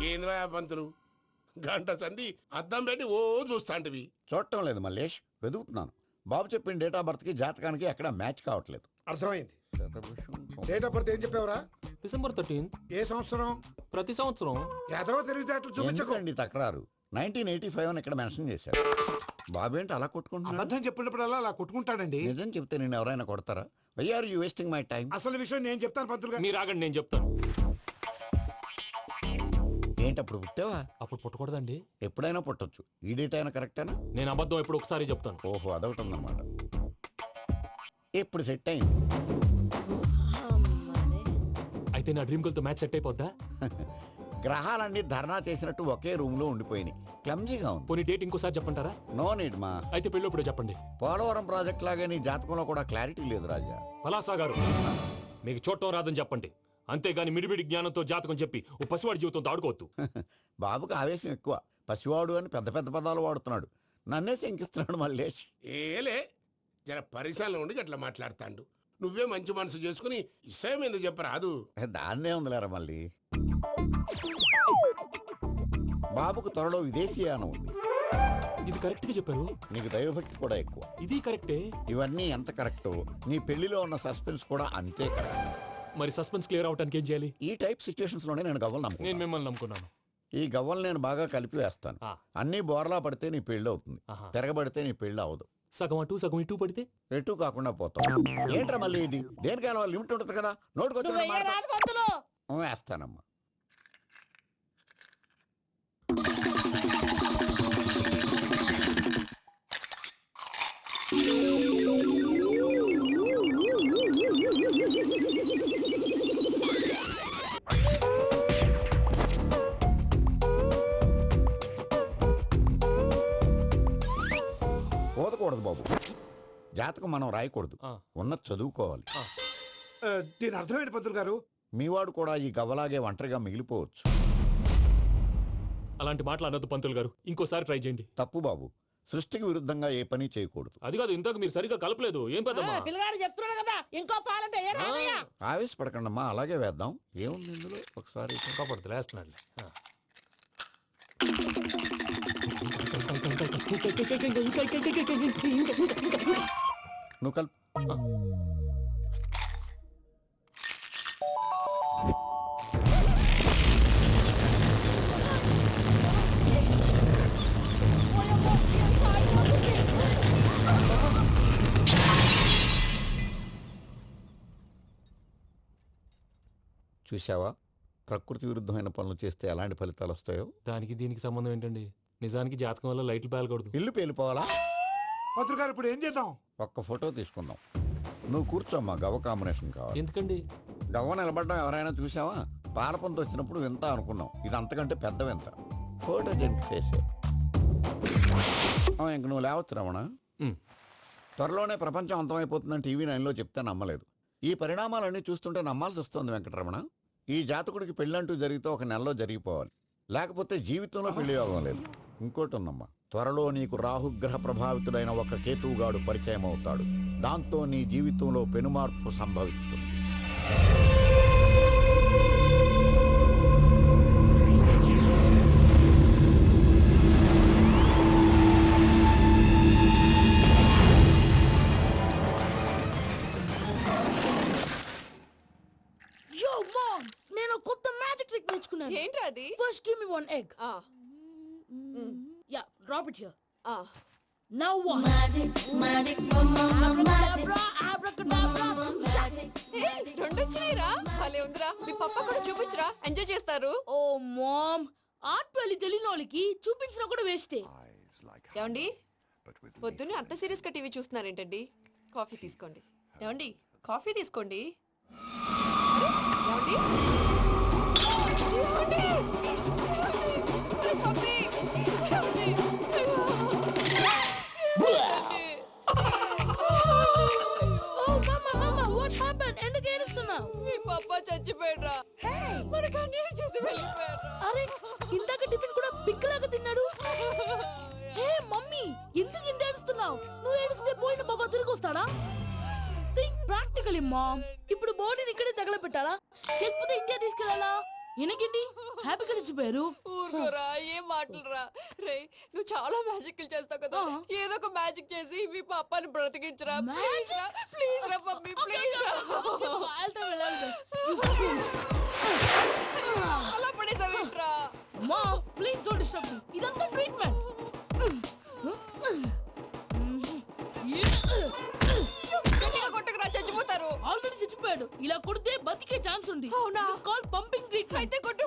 ఏంద్రా పంతులు గంట సంధి అద్దం పెట్టి ఓ చూస్తాంటివి. చూడటం లేదు మల్లేష్, వెతుకుతున్నాను. బాబు చెప్పిన డేట్ ఆఫ్ బర్త్ కి జాతకానికి ఎక్కడ మ్యాచ్ కావట్లేదు. అర్థమైంది. డేట్ ఆఫ్ బర్త్ ఏం చెప్పావురా? December 13th. ఏ సంవత్సరం? ప్రతి సంవత్సరం. ఎదవ తెలివితేటలు చూపించకండి. ఎందుకండి తక్రారు? 1985 అని ఇక్కడ మెన్షన్ చేశారు. బాబు ఏంటి అలా కొట్టుకుంటున్నాడు? అబద్ధం చెప్పినప్పుడల్లా అలా కొట్టుకుంటాడండి. నిజం చెప్తే నేను ఎవరైనా కొడతారా? Why are you wasting my time? అసలు విషయం నేను చెప్తాను పంతులు గారు. మీరు ఆగండి, నేను చెప్తాను. ఏంటి అప్పుడు పుట్టావా? అప్పుడు పుట్టకూడదండి. ఎప్పుడైనా పుట్టొచ్చు. ఈ డేట్ అయినా కరెక్టేనా? నేను అబద్ధం ఎప్పుడు ఒకసారి చెప్తాను. ఓహో, అదొకటి ఉందన్నమాట. ఎప్పుడు సెట్ అయింది? అయితే నా డ్రీమ్ గర్ల్ తో మ్యాచ్ సెట్ అయిపోద్దా? గ్రహాలన్నీ ధర్నా చేసినట్టు ఒకే రూమ్ లో ఉండిపోయినాయి. క్లమ్జీగా ఉంది. పోనీ డేట్ ఇంకోసారి చెప్పంటారా? నో నీడ్ మా. అయితే పెళ్ళప్పుడు చెప్పండి. పోలవరం ప్రాజెక్ట్ లాగే నీ జాతకంలో కూడా క్లారిటీ లేదు రాజా. పలాసా గారు, మీకు చూడటం రాదని చెప్పండి. అంతేగాని మిడిమిడి జ్ఞానంతో జాతకం చెప్పి ఓ పసివాడి జీవితంతో ఆడుకోవద్దు. బాబుకి ఆవేశం ఎక్కువ. పసివాడు అని పెద్ద పెద్ద పదాలు వాడుతున్నాడు. నన్నే శంకిస్తున్నాడు మల్లేష్. ఏలే జర పరిశ్రమలో ఉండి అట్లా మాట్లాడతాండు. నువ్వే మంచి మనసు చేసుకుని ఇష్టం ఎందుకు చెప్పరాదు? దాన్నే ఉందిలేరా మళ్ళీ. బాబుకు త్వరలో విదేశీయానం ఉంది. ఇది కరెక్ట్ గా చెప్పారు. నీకు దైవభక్తి కూడా ఎక్కువ. ఇది కరెక్టే. ఇవన్నీ ఎంత కరెక్టో నీ పెళ్లిలో ఉన్న సస్పెన్స్ కూడా అంతే కరెక్ట్. మరి సస్పెన్స్ క్లియర్ అవడానికి ఏం చేయాలి? ఈ టైప్ సిచ్యువేషన్స్ లోనే నేను గవ్వలు నేను నమ్ముకున్నాను. మిమ్మల్ని నమ్ముకున్నాను. ఈ గవ్వలు నేను బాగా కలిపి వేస్తాను. అన్ని బోర్లా పడితే నీ పెళ్లి అవుతుంది. తిరగబడితే నీ పెళ్లి అవదు. సగం అటు సగం ఇటు పడితే ఎటు కాకుండా పోతాం. ఏంట్రా మళ్ళీ ఇది? దేనికైనా లిమిట్ ఉంటుంది కదా. నోటుకొచ్చి వేస్తానమ్మా. పోదకూడదు బాబు. జాతకం మనం రాయకూడదు, ఉన్నది చదువుకోవాలి. దీని అర్థమైంది పంతులు గారు. మీవాడు కూడా ఈ గవ్వలాగే ఒంటరిగా మిగిలిపోవచ్చు. అలాంటి మాటలు అనొద్దు పంతులు గారు. ఇంకోసారి ట్రై చేయండి. తప్పు బాబు. సృష్టికి విరుద్ధంగా ఏ పని చేయకూడదు. అది కాదు, ఇంతకు మీరు సరిగా కలపలేదు. ఏం పెద్దమ్మా? పిల్లగాడు చెప్తున్నాడు కదా, ఇంకో పాలంటే ఏ రాదయ్యా. ఆవేశపడకండమ్మా, అలాగే వేద్దాం. ఏముంది ఇందులో? ఒకసారి కాపాడుతు లేస్తున్నాడు. నువ్వు కల్. చూసావా, ప్రకృతి విరుద్ధమైన పనులు చేస్తే ఎలాంటి ఫలితాలు వస్తాయో. దానికి దీనికి సంబంధం ఏంటండి? నిజానికి జాతకం వల్ల లైట్లు పేలకూడదు. ఇల్లు పేలిపోవాలా? పంతులు గారు ఇప్పుడు ఏం చేద్దాం? ఒక్క ఫోటో తీసుకుందాం. నువ్వు కూర్చోమ్మా. గవ్వ కాంబినేషన్ కావాలి. ఎందుకండి? గవ్వ నిలబడ్డం ఎవరైనా చూసావా? పాలపంత వచ్చినప్పుడు వింత అనుకున్నాం. ఇది అంతకంటే పెద్ద వింత. ఫోటో జంప్ చేసే ఇంక నువ్వు లేవచ్చు రమణ. త్వరలోనే ప్రపంచం అంతమైపోతుందని టీవీ 9లో చెప్తే నమ్మలేదు. ఈ పరిణామాలన్నీ చూస్తుంటే నమ్మాల్సి వస్తుంది వెంకటరమణ. ఈ జాతకుడికి పెళ్ళంటూ జరిగితే 1 నెలలో జరిగిపోవాలి. లేకపోతే జీవితంలో పెళ్లి యోగం లేదు. ఇంకోటి ఉందమ్మా, త్వరలో నీకు రాహుగ్రహ ప్రభావితుడైన ఒక కేతువుగాడు పరిచయం అవుతాడు. దాంతో నీ జీవితంలో పెనుమార్పు సంభవిస్తుంది. నేను కొత్త మ్యాజిక్ ట్రిక్ నేర్చుకున్నాను. ఏంటి అది? First give me 1 egg. Yeah, drop it here. Now what? Magic, abracadabra, abracadabra, magic. Hey, రెండు వచ్చినాయిరా. భలే ఉందిరా. మీ పప్ప కూడా చూపించరా, ఎంజాయ్ చేస్తారు. ఓ మామ్, ఆర్ట్ పెళ్లి తెలియని వాళ్ళకి చూపించినా కూడా వేస్టే. ఏమండి, పొద్దున్నే అంత సీరియస్ గా టీవీ చూస్తున్నారేంటండి? కాఫీ తీసుకోండి. ఏమండి, కాఫీ తీసుకోండి. ఏమండి? ఎందుకు ఏడుస్తున్నావు? మీ పప్ప చచ్చిపోయాడ్రా. మనకు అన్యాయం చేసి వెళ్ళిపోయాడ్రా. అరే, ఇందాక టిఫిన్ కూడా పిక్కలాగా తిన్నాడు. హే మమ్మీ, ఎందుకు ఇంత ఏడుస్తున్నావు? నువ్వు ఏడిస్తే పోయిన బాబా తిరిగి వస్తాడా? Think practically mom. ఇప్పుడు బాడీని ఇక్కడే తగలబెట్టాలా, లేకపోతే ఇండియా తీసుకెళ్లాలా? ఈయనకేంటి హ్యాపీగా చచ్చిపోయారు. ఊరుకోరా, ఏం మాటలురా. రే, నువ్వు చాలా మ్యాజిక్ చేస్తావు కదా, ఏదో ఒక మ్యాజిక్ చేసి మీ పాపాని బ్రతికించరా. ప్లీజ్ రా, ప్లీజ్ రా మమ్మీ, ప్లీజ్ రా. అలా పడేసావేంట్రా? మా ప్లీజ్ డోంట్ డిస్టర్బ్ మీ. ఇదంతా ట్రీట్మెంట్. గట్టిగా కొట్టకురా, చచ్చిపోతారు. ఆల్రెడీ చచ్చిపోయాడు. ఇలా కొడితే బతికే ఛాన్స్ ఉంది. అవునా? Call pumping treatment. అయితే కొట్టు.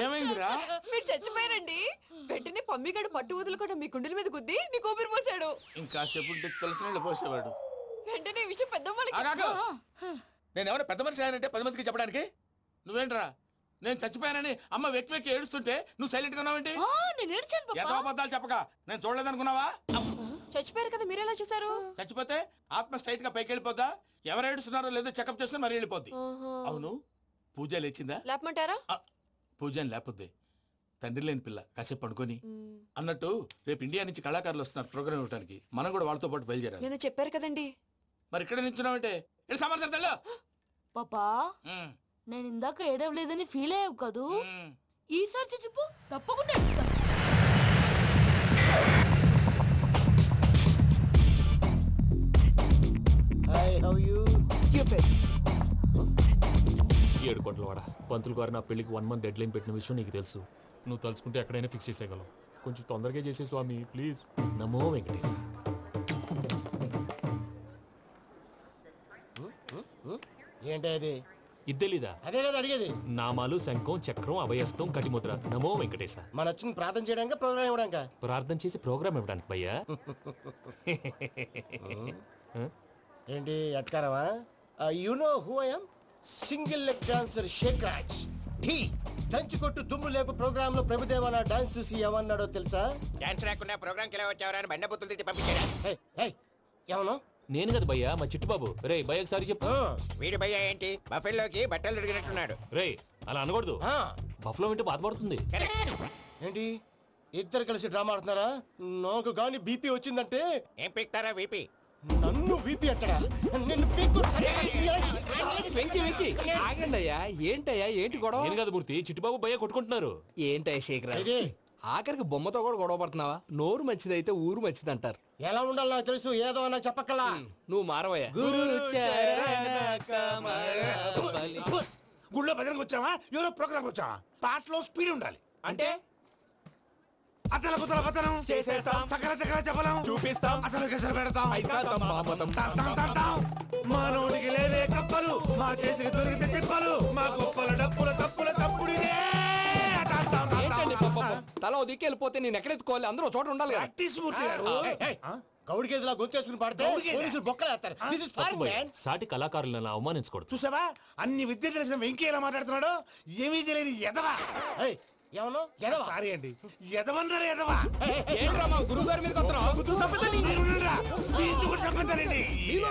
ఏమైందిరా? మీరు చచ్చిపోయారండి. వెంటనే పమ్మిగాడు పట్టు వదులుకుండా మీ గుండెల మీద గుద్ది మీకు ఊపిరి పోసాడు. ఇంకా సేపు తెలిసిన పోసేవాడు. వెంటనే ఈ విషయం పెద్దవాళ్ళకి ఆగాగు. నేను ఎవరైనా పెద్ద మనిషి ఆయనంటే 10 మందికి చెప్పడానికి. నువ్వేంట్రా నేను చచ్చిపోయానని అమ్మ వెక్కి వెక్కి ఏడుస్తుంటే నువ్వు సైలెంట్ గా ఉన్నావేంటి? నేను ఏడ్చాను పాపా. ఎంతో అబద్ధాలు చెప్పక నేను చూడలేదనుకున్నావా? చచ్చిపోయారు కదా, మీరెలా చూసారు? చచ్చిపోతే ఆత్మ స్ట్రైట్ గా పైకి వెళ్ళిపోద్దా? ఎవరు ఏడుస్తున్నారో లేదో చెకప్ చేసుకుని మరీ వెళ్ళిపోద్ది. అవును, పూజ లేచిందా? లేపమంటారా? పూజ అని లేకపోద్ది. తండ్రి లేని పిల్ల కాసేపు పడుకొని. అన్నట్టు రేపు ఇండియా నుంచి కళాకారులు వస్తున్నారు ప్రోగ్రామ్ ఇవ్వడానికి. మనం కూడా వాళ్ళతో పాటు బయలుదేరాలి. నేను చెప్పారు కదండి. మరి ఇక్కడ నించున్నావంటే సమర్థతల్లో పాపా నేను ఇందాక ఏడవలేదని ఫీల్ అయ్యావు కదూ. ఈసారి చచ్చిపో, తప్పకుండా ఏడుస్తా. ఏడు కోట్ల వాడ పంతులు గారు నా పెళ్లికి 1 month డెడ్ లైన్ పెట్టిన విషయం నీకు తెలుసు. నువ్వు తలుచుకుంటే ఎక్కడైనా ఫిక్స్ చేసేయగలవు. కొంచెం తొందరగా చేసే స్వామి ప్లీజ్. నమో వెంకటేశ. ఏంటది? ఇది తెలీదా? అదే కదా అడిగేది. నామాలు, శంఖం, చక్రం, అభయస్తం, కటిముద్ర. నమో వెంకటేశ. మన వచ్చింది ప్రార్థన చేయడానికి, ప్రోగ్రామ్ ఇవ్వడానికి. ప్రార్థన చేసి ప్రోగ్రామ్ ఇవ్వడానికి భయ్యా. ఏంటి అట్కారమా? You know who I am? Single leg dancer Sheikh Raj. ఠీ దంచుకొట్టు దుమ్ము లేపు ప్రోగ్రామ్ లో ప్రభుదేవ నా డాన్స్ చూసి ఏమన్నాడో తెలుసా? డాన్స్ రాకుండా ప్రోగ్రామ్ కి ఎలా వచ్చావరా అని బండ బుద్ధులు తిట్టి పంపించాడు. ఏమను? నేను కదా భయ్యా, మా చిట్టుబాబు. రే భయ్య ఒకసారి చెప్పు. వీడి భయ్య ఏంటి బఫెల్లోకి బట్టలు తిరిగినట్టున్నాడు. రే అలా అనకూడదు. బఫ్లో వింటే బాధపడుతుంది. ఏంటి ఇద్దరు కలిసి డ్రామా ఆడుతున్నారా? నాకు గాని బీపీ వచ్చిందంటే ఏం పీక్తారా వీపీ? నన్ను బీపీ అట్టడా? నిన్ను పీక్కు. ఆగండి అయ్యా, ఏంటయ్యా, ఏంటి గొడవ? నేను కదా మూర్తి, చిట్టుబాబు భయ్య కొట్టుకుంటున్నారు. ఏంటయ్యా శేఖర్, ఆఖరికి బొమ్మతో కూడా గొడవ పడుతున్నావా? నోరు మంచిదైతే ఊరు మంచిది అంటారు. ఎలా ఉండాలి నాకు తెలుసు, ఏదో నాకు చెప్పక్కలా. నువ్వు మారవయ్యా. గుళ్ళో భజనకు వచ్చావా, ఎవరో ప్రోగ్రామ్ వచ్చావా? పాటలో స్పీడ్ ఉండాలి. అంటే అతల కుతల పతనం చేసేస్తాం, సకల దగ్గర చెప్పలేం, చూపిస్తాం, అసలు గసలు పెడతాం. అయితాం, బాపతం. మానవుడికి లేవే కప్పలు, మా చేతికి దొరికితే తిప్పలు, మా గొప్పల డప్పుల తప్పుల తప్పుడిదే. ఏంటండి పాపం? తల ఓ దిక్కు వెళ్ళిపోతే నేను ఎక్కడెత్తుకోవాలి? అందరూ ఒక చోట ఉండాలి కదా. మూర్తి గారు గౌడి గేదెలా గొంతేసుకుని పాడితే పోలీసులు బొక్కలు వేస్తారు. This is foreign, man. సాటి కళాకారులను అవమానించకూడదు. చూసావా అన్ని విద్య తెలిసిన వెంకీ ఎలా మాట్లాడుతున్నాడు? ఏమీ తెలియని ఎదవా. ఏమను? ఎదవా? సారీ అండి, ఎదవన్నారు ఎదవా. ఏంట్రా మా గురువు గారి మీద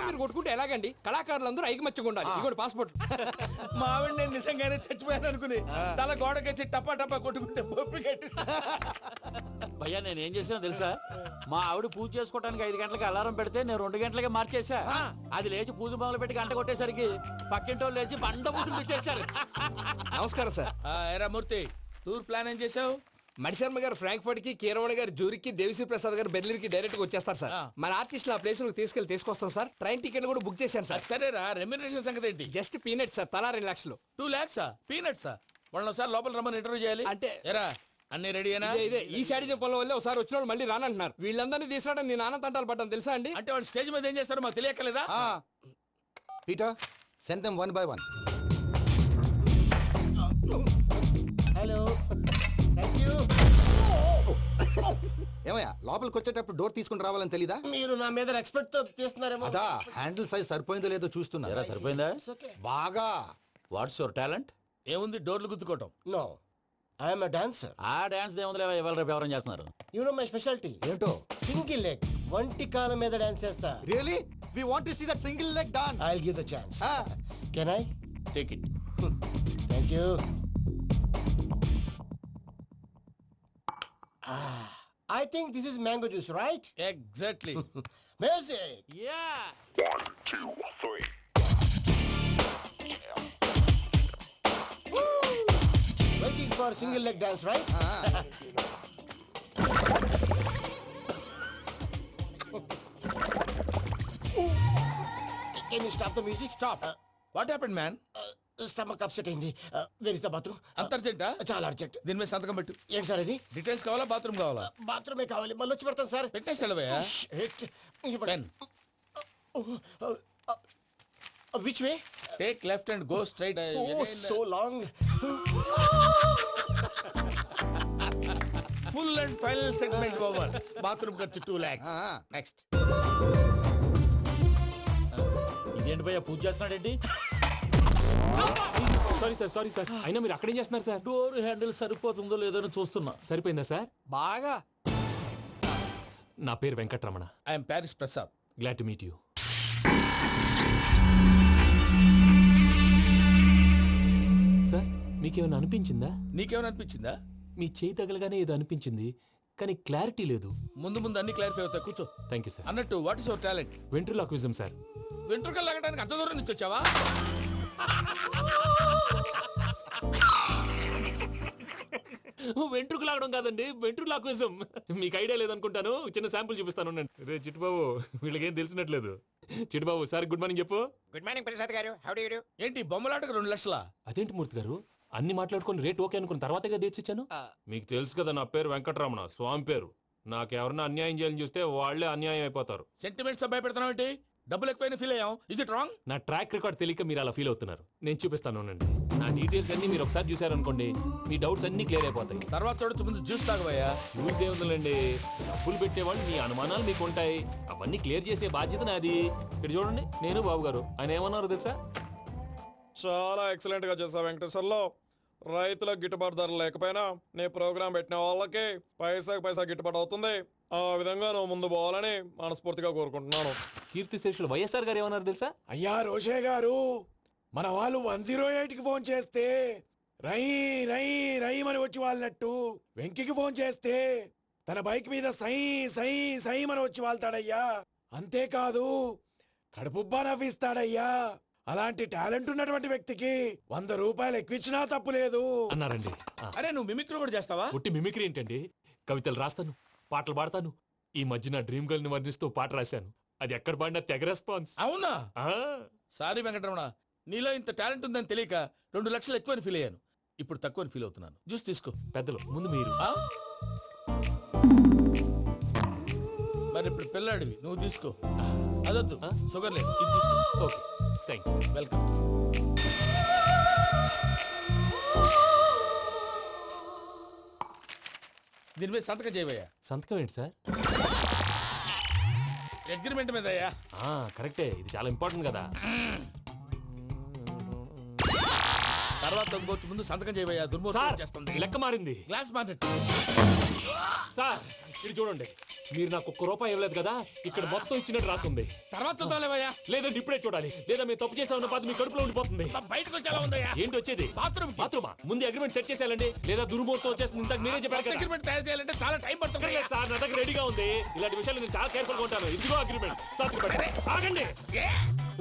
మీరు కొట్టుకుంటే ఎలాగండి? కళాకారులందరూ ఐకమత్యంగా ఉండాలి. ఇగోటి పాస్పోర్ట్. మా ఆవిడ నేను నిజంగానే చచ్చిపోయాను అనుకుని తల గోడకొచ్చి టపా టపా కొట్టుకుంటే బొప్పి కట్టి. భయ్యా నేను ఏం చేసినా తెలుసా? మా ఆవిడ పూజ చేసుకోవడానికి 5 గంటలకి అలారం పెడితే నేను 2 గంటలకే మార్చేసా. అది లేచి పూజ మొదలు పెట్టి గంట కొట్టేసరికి పక్కింటి వాళ్ళు లేచి బండ పూజలు పెట్టేశారు. నమస్కారం సార్. ఎరా మూర్తి, టూర్ ప్లాన్ ఏం చేసావు? మణిశర్మ గారు ఫ్రాంక్ఫర్ట్ కి, కీరవాణి గారు జూరిక్, దేవిశ్రీ ప్రసాద్ గారు బెర్లిన్ కి డైరెక్ట్ గా వచ్చేస్తారు సార్. మన ఆర్టిస్ట్ ఆ ప్లేస్ తీసుకొస్తాం సార్. ట్రైన్ టికెట్ కూడా బుక్ చేశాను సార్. సరేరా, రెమ్యూనరేషన్ సంగతి ఏంటి? జస్ట్ పీనట్ సార్, తలా 2 లక్షలు. 2 lakhs పీనట్సా? వాళ్ళని ఒకసారి లోపల రమ్మని ఇంటర్వ్యూ చేయాలి. అంటే ఎరా అన్ని రెడీయేనా? ఇదే ఈ సైడ్ చెప్పడం వల్ల ఒకసారి వచ్చిన వాళ్ళు మళ్ళీ రానంటున్నారు. వీళ్ళందరినీ తీసుకురావడం నేను నాన్న తంటాలు పడ్డాను తెలుసా అండి. అంటే వాళ్ళు స్టేజ్ మీద ఏం చేస్తారో మాకు తెలియక్కలేదా? Peter send them 1 by 1. Hello, thank you. ఏమయ్యా లోపలికి వచ్చేటప్పుడు డోర్ తీసుకుని రావాలని తెలీదా? మీరు నా మీద ఎక్స్పెక్ట్ తో తీస్తున్నారేమో. అదా హ్యాండిల్ సైజ్ సరిపోయిందో లేదో చూస్తున్నా. సరిపోయిందా? బాగా. What's your talent? ఏముంది, డోర్లు గుద్దుకోవటం. No, I'm a dancer. ఆ డాన్స్ దేవుందిలే, ఇవాళ రేపు ఎవరైనా చేస్తున్నారు. యు నో మై స్పెషాలిటీ ఏంటో? సింగిల్ లెగ్, వంటి కాలం మీద డాన్స్ చేస్తా. Really we want to see that single leg dance. I will give the chance. Can I? Take it. Thank you. I think this is mango juice right? Exactly. Music. Yeah. Waiting for single leg dance, right? Can you stop the music? Stop. What happened man? Stomach upset అయింది. Where is the bathroom? అంత అర్జెంటా? చాలా urgent. దీని మీద సంతకం పెట్టు. ఏంటి sir ఇది? డీటెయిల్స్ కావాలా బాత్రూమ్ కావాలా? బాత్రూమే కావాలి. మళ్ళీ వచ్చి పెడతాను సార్. పెట్టేసి వెళ్ళవయ్యా. Pen. Which way? Take left and go straight. Oh, so long. Full and final segment over. Bathroom ఖర్చు 2 lakhs. నెక్స్ట్. ఇదేంటి భయ్యా పూజ చేస్తున్నాడేంటి? సారీ సార్ అయినా మీరు అక్కడేం చేస్తున్నారు సార్? డోర్ హ్యాండిల్ సరిపోతుందో లేదో అని చూస్తున్నా. సరిపోయిందా సార్? బాగా. నా పేరు Venkatramana. I'm Paris Prasad. Glad to meet you. Sir మీకేమైనా అనిపించిందా? నీకేమైనా అనిపించిందా? మీ చేయి తగలగానే ఏదో అనిపించింది కానీ క్లారిటీ లేదు. ముందు అన్ని క్లారిఫై అవుతాయి. కూర్చో. Thank you sir. అన్నట్టు what is your talent? Ventriloquism sir. వెంట్రుకలు లాగడానికి అంత దూరం నుంచి వచ్చావా? వెంట్రుకు లాగడం కాదండి, వెంట్రులాక్విజం. మీకు ఐడియా లేదనుకుంటాను. చిన్న శాంపుల్ చూపిస్తాను. రే చిట్టుబాబు, వీళ్ళకేం తెలిసినట్లేదు. చిట్టుబాబు సార్ గుడ్ మార్నింగ్ చెప్పు. Good morning Prasad garu. How do you do? ఏంటి బొమ్మలాటకు 2 లక్షలా? అదేంటి మూర్తి గారు, అన్ని మాట్లాడుకొని రేట్ ఓకే అనుకున్న తర్వాతగా డేట్స్ ఇచ్చాను. మీకు తెలుసు కదా నా పేరు వెంకటరమణ, స్వామి పేరు. నాకెవరన్నా అన్యాయం చేయాలని చూస్తే వాళ్లే అన్యాయం అయిపోతారు. సెంటిమెంట్స్ తో భయపెడతావు ఏంటి? డబ్బులు ఎక్కువైనా ఫీల్ అయ్యాం. Is it wrong? నా ట్రాక్ రికార్డ్ తెలియక మీరు అలా ఫీల్ అవుతున్నారు. నేను చూపిస్తాను. నా డీటెయిల్స్ అన్ని మీరు ఒకసారి చూసారనుకోండి, మీ డౌట్స్ అన్ని క్లియర్ అయిపోతాయి. తర్వాత చూడొచ్చు, ముందు జ్యూస్ తాగబోయా. చూస్తే ఉందండి, డబ్బులు పెట్టేవాళ్ళు మీ అనుమానాలు మీకు ఉంటాయి. అవన్నీ క్లియర్ చేసే బాధ్యత నాది. ఇక్కడ చూడండి, నేను బాబు గారు. ఆయన ఏమన్నారు తెలుసా? చాలా ఎక్సలెంట్ గా చేసావు వెంకటేశ్వర్లో. రైతులకు గిట్టుబాటు ధర లేకపోయినా నీ ప్రోగ్రాం పెట్టిన వాళ్ళకి పైసాకి పైసా గిట్టుబాటు అవుతుంది. ఆ విధంగా నువ్వు ముందు పోవాలని మనస్ఫూర్తిగా కోరుకుంటున్నాను. కీర్తి శేషులు వైఎస్ఆర్ గారు ఏమన్నారు తెలుసా? అయ్యా రోషే గారు, మన వాళ్ళు 108కి ఫోన్ చేస్తే రై రై రై అని వచ్చి వాళ్ళనట్టు, వెంకికి ఫోన్ చేస్తే తన బైక్ మీద సై సై సై అని వచ్చి వాళ్తాడయ్యా. అంతేకాదు కడుపుబ్బా నవ్విస్తాడయ్యా. అలాంటి టాలెంట్ ఉన్నటువంటి వ్యక్తికి 100 రూపాయలు ఎక్కువిచ్చినా తప్పు లేదు అన్నారండి. అరే నువ్వు మిమిక్రీ కూడా చేస్తావా? పుట్టి మిమిక్రీ ఏంటండి? కవితలు రాస్తాను, పాటలు పాడతాను. ఈ మధ్య నా డ్రీమ్ గర్ల్ ని వర్ణిస్తూ పాట రాశాను. అది ఎక్కడ పాడినా తెగ రెస్పాన్స్. అవునా? సారీ వెంకటరమణ, నీలో ఇంత టాలెంట్ ఉందని తెలియక 2 లక్షలు ఎక్కువని ఫీల్ అయ్యాను. ఇప్పుడు తక్కువని ఫీల్ అవుతున్నాను. జ్యూస్ తీసుకో. పెద్దలు ముందు మీరు. మరి ఇప్పుడు పిల్లాడివి, నువ్వు తీసుకో. అదొద్దు, షుగర్ లేదు, ఇది తీసుకో. Okay thanks. వెల్కమ్. దీని మీద సంతకం చేయవయ్యా. సంతకం ఏంటి సార్? అగ్రిమెంట్ మీద అయ్యా. కరెక్టే, ఇది చాలా ఇంపార్టెంట్ కదా. తర్వాత ఇంకొచ్చి ముందు సంతకం చేయవయ్యా. దుర్మోహం చేస్తుంది. లెక్క మారింది. Glass market. సార్ ఇది చూడండి, మీరు నాకు 1 రూపాయి ఇవ్వలేదు కదా, ఇక్కడ మొత్తం ఇచ్చినట్టు రాస్తుంది. తర్వాత చూద్దాంలేవయ్యా. లేదంటే ఇప్పుడే చూడాలి, లేదా మీరు తప్పు చేసామన్న బాధ మీ కడుపులో ఉండిపోతుంది. బయటకు వచ్చి ఎలా ఉందయ్యా? ఏంటి వచ్చేది? బాత్రూమ్. బాత్రూమా? ముందు అగ్రిమెంట్ సెట్ చేసేయాలండి, లేదా దుర్మూర్తం వచ్చేస్తుంది. ఇంతకు మీరే చెప్పారు కదా. అగ్రిమెంట్ తయారు చేయాలంటే చాలా టైం పడుతుంది లేదు సార్, నా దగ్గర రెడీగా ఉంది. ఇలాంటి విషయాలు నేను చాలా కేర్ఫుల్ గా ఉంటాను. ఇదిగో అగ్రిమెంట్. ఆగండి,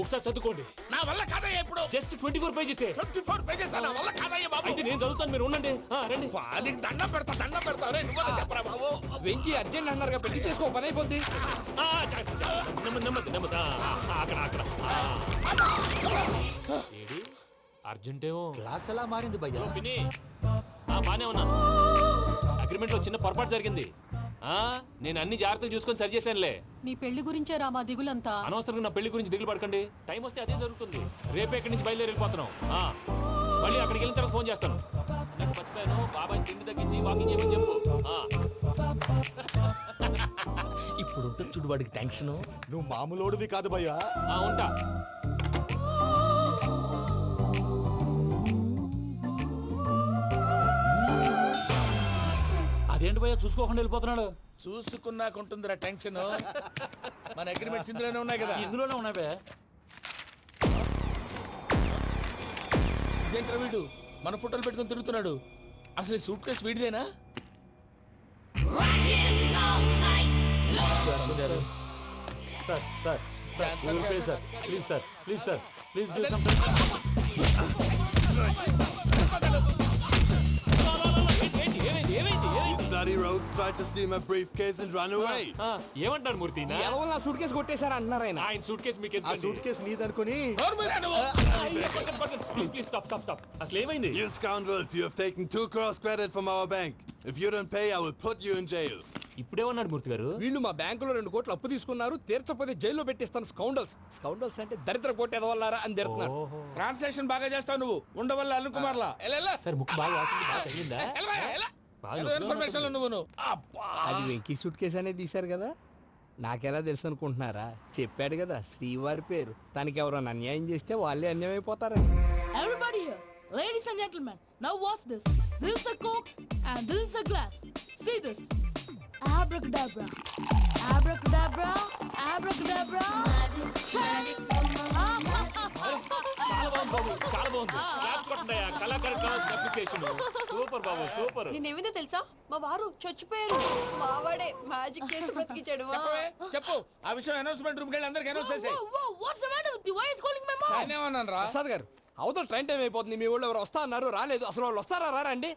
ఒకసారి చదువుకోండి. నా వల్ల కాదయ్యా. ఇప్పుడు జస్ట్ 24 పేజెస్. 24 పేజెస్ నా వల్ల కాదయ్యా బాబు. అయితే నేను చదువుతాను, మీరు ఉండండి. రండి. నీకు దండం పెడతా. రే నువ్వు చెప్పరా బాబు. వెంకీ అర్జెంట్ అన్నారుగా, పెళ్లి చేసుకో, పని అయిపోద్ది. నెమ్మది అక్కడ ఏడి అర్జెంటేమో. క్లాస్ ఎలా మారింది భయ్యా? బానే ఉన్నాను. అగ్రిమెంట్ లో చిన్న పొరపాటు జరిగింది. నేను అన్ని జాగ్రత్తలు చూసుకొని సరి చేశానులే. నీ పెళ్లి గురించే రామా దిగులంతా. అనవసరంగా నా పెళ్లి గురించి దిగులు పడకండి. టైం వస్తే అదే జరుగుతుంది. రేపే ఇక్కడి నుంచి బయలుదేరి వెళ్ళిపోతున్నాం. మళ్ళీ అక్కడికి వెళ్ళిన తర్వాత ఫోన్ చేస్తాను. నాకు మర్చిపోయాను, బాబాయ్ తిండి తగ్గించి వాకింగ్ చేయమని చెప్పు. ఇప్పుడు ఉంటుంది చూడు వాడికి టెన్షన్. నువ్వు మామూలోడివి కాదు భయ్యా. ఉంటా. అదేంటి భయ్యా చూసుకోకుండా వెళ్ళిపోతున్నాడు? చూసుకున్నాకుంటుందిరా టెన్షన్. మన అగ్రిమెంట్స్ ఇందులోనే ఉన్నాయి కదా. ఇందులోనే ఉన్నాయి భయ్యా. ఇదేంట్రా వీడు మన ఫోటోలు పెట్టుకొని తిరుగుతున్నాడు? అసలు ఈ సూట్ కేసు వీడిదేనా? Sir sir sir please sir please sir please give some Bloody rogues tried to steal my briefcase and run away. ఏమంటారు మూర్తి ఎవరు నా సూట్ కేసు కొట్టేశారు అంటున్నారు ఆయన ఆయన సూట్ కేసు మీకు ఆ సూట్ కేసు నీదనుకుని ప్లీజ్ స్టాప్ స్టాప్ స్టాప్ అసలు ఏమైంది You scoundrels, you have taken 2 crores credit from our bank. If you don't pay, I will put you in jail. ఇప్పుడేమన్నాడు మూర్తి గారు వీళ్ళు మా బ్యాంకులో 2 కోట్లు అప్పు తీసుకున్నారు తీర్చకపోతే జైల్లో పెట్టిస్తాను స్కౌండల్స్ స్కౌండల్స్ అంటే దరిద్ర కోట ఎదవల్లారా అని తిడుతున్నారు ట్రాన్సాక్షన్ బాగా చేస్తావు నువ్వు ఉండవల్ల అల్లు కుమార్లా సార్ ముక్కు బాగా వాసింది బాగా తగ్గిందా బాగా ఇన్ఫర్మేషన్ నువ్వు అది వెంకీ సూట్ కేసు అనేది తీశారు కదా నాకెలా తెలుసు అనుకుంటున్నారా చెప్పాడు కదా శ్రీవారి పేరు తనకి ఎవరైనా అన్యాయం చేస్తే వాళ్ళే అన్యాయం అయిపోతారని Everybody here, ladies and gentlemen, now watch this. This is a Coke and this is a glass. See this. Abracadabra. Abracadabra. Abracadabra. Magic. చాలా బాగుంది బాబు చాలా బాగుంది క్లాప్స్ కొట్టండియా కళాకారు అప్రిసియేషన్ సూపర్ బాబు సూపర్ నేనేమిందో తెలుసా మా వారు చచ్చిపోయారు మావాడే మ్యాజిక్ చేసి బ్రతికించాడు చెప్పు ఆ విషయం అనౌన్స్మెంట్ రూమ్ కి వెళ్ళి అందరికి అనౌన్స్ చేసే Whoa, what's the matter with you? Why is calling my mom? నేనేమన్నాను రా ప్రసాద్ గారు అవతల ట్రైన్ టైం అయిపోతుంది మీ ఊళ్ళో ఎవరు వస్తా అన్నారు రాలేదు అసలు వాళ్ళు వస్తారా రారా అండి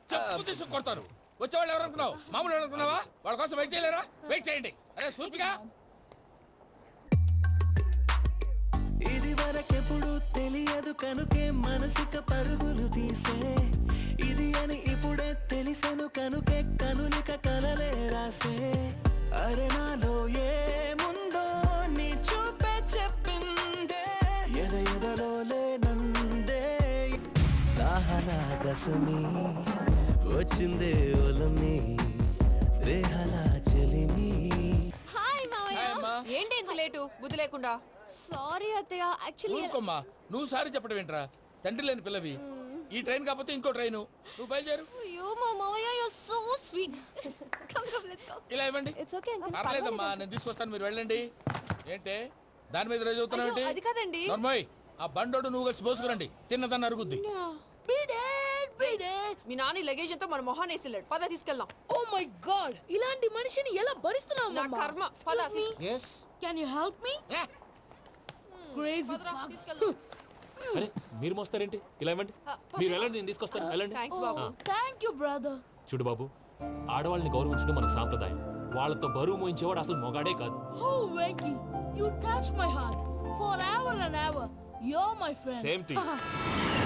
కొడతారు వచ్చేవాళ్ళు ఎవరు అనుకున్నావు మామూలు ఎవరు అనుకున్నావా వాళ్ళ కోసం వెయిట్ చేయలేరా వెయిట్ చేయండి అరే సూపిగా ఇది వరకెప్పుడు తెలియదు కనుకే మనసుక పరుగులు తీసే ఇది అని ఇప్పుడే తెలిసెను కనుకే కనులిక కలలే రాసే అరే నాలో ఏముందో నీ చూపే చెప్పిందే ఎదలో లేనందే దాహనా దశమి వచ్చిందే ఒలమి రేహలా చెలిమి హాయ్ మావయ్య ఏంటి ఇంత లేటు బుద్ధి లేకుండా సారీ అత్తయ్య యాక్చువల్లీ ఊరుకోమ్మా నువ్వు సారి చెప్పడం ఏంట్రా తండ్రి లేని పిల్లవి ఈ ట్రైన్ కాకపోతే ఇంకో ట్రైన్ నువ్వు బయలుదేరు అయ్యో మా మావయ్య you are so sweet come come let's go ఇలా ఇవ్వండి ఇట్స్ ఓకే పర్లేదమ్మా నేను తీసుకొస్తాను మీరు వెళ్ళండి ఏంటే దాని మీద రోజు చదువుతున్నావు ఏంటి అది కాదండి నర్మోయ్ ఆ బండోడు నువ్వు కలిసి పోసుకురండి తిన్నదాన్ని అరుగుద్ది మీ నాన్న లగేజ్ అంతా మన మొహాన్ వేసిల్లాడు పద తీసుకెళ్దాం Oh my God! ఇలాంటి మనిషిని ఎలా భరిస్తున్నావు నా కర్మ పద yes Can you help me? Crazy. తీసుకెళ్దాం అరే మీరు మోస్తారేంటి ఇలా ఇవ్వండి మీరు వెళ్ళండి నేను తీసుకొస్తాను వెళ్ళండి thanks Babu Thank you, brother. చూడు బాబు ఆడవాళ్ళని గౌరవించడం మన సాంప్రదాయం వాళ్ళతో బరువు మోయించేవాడు అసలు మొగాడే కాదు Oh, Venky, you touch my heart forever and ever. You're my friend. Same to you.